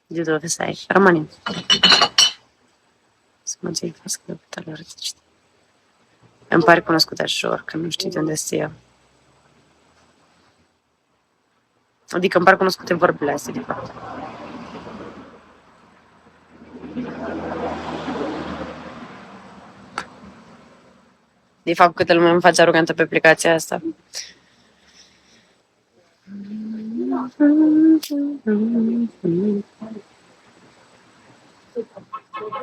De dove sei? România. Să mă ții fască de putere rățiște. Îmi pare cunoscut așa ori, că nu știi de unde este eu. Adică îmi par cunoscute vorbele astea, de fapt. De fapt, câtă lume îmi face arogantă pe aplicația asta.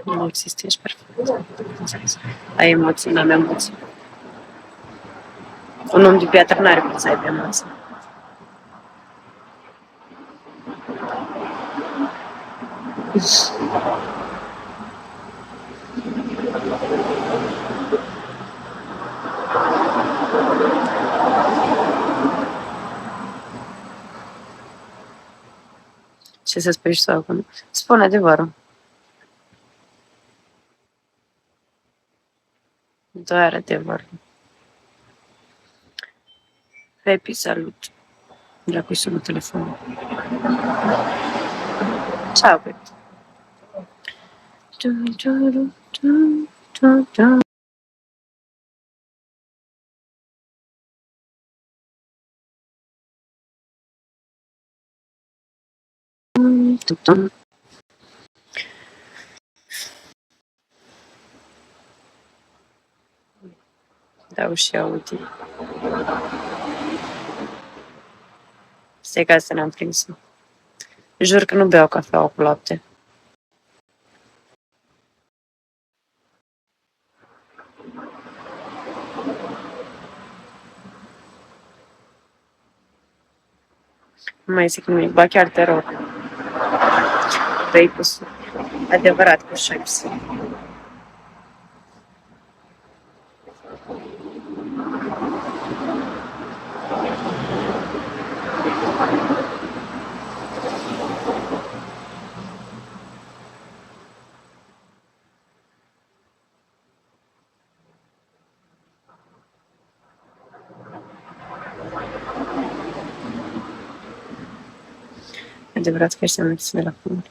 Nu există, ești perfect. Ai emoții, n-am emoții. Un om de piatră n-are cum să aibă emoții. Ce să spui și tu acum? Spune adevărul. Doar adevărul. Happy, salut. La cui sună telefonul. Ciao, Pepe. Dau și eu, uite. Stai ca să ne-am prins. Jur că nu beau cafeaua cu lapte. Nu mai zic nimic, ba chiar te rog. Dă-i cu adevărat cu șepsi. Adevărat că ești amintit de la fund.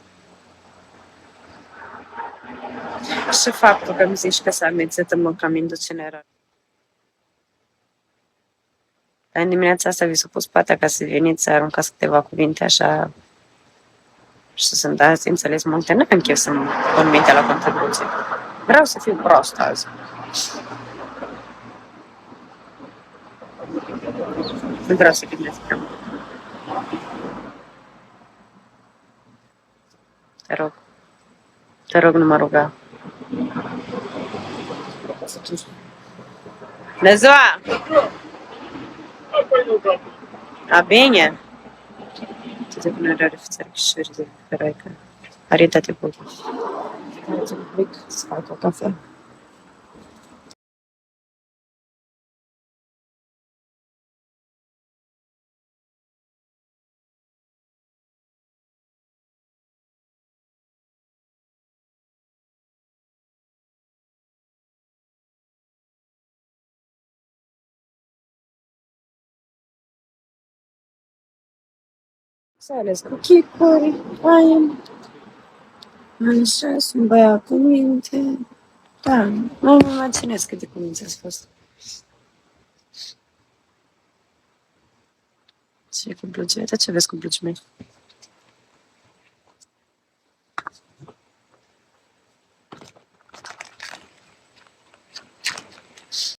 Și faptul că îmi zici că s-a amețit în cam induceneră. Dar în dimineața asta vi s-a pus patea ca să veniți să aruncați câteva cuvinte așa și să-mi dați înțeles multe. Nu am chef să-mi pun mintea la contribuție. Vreau să fiu prost azi. Nu vreau să gândesc prea mult. Te rog, nu mă ruga. Bună ziua! A, bine! Ce de bună rare fițărchișuri de feraică. Aritate cu un pic să fac o cafea. S-a ales cu chicuri, aia. Așa, sunt băiat cu minte. Da, nu mă imaginez cât de cuminți ați fost. Ce cu blugi? Uite ce vezi cu blugii mei.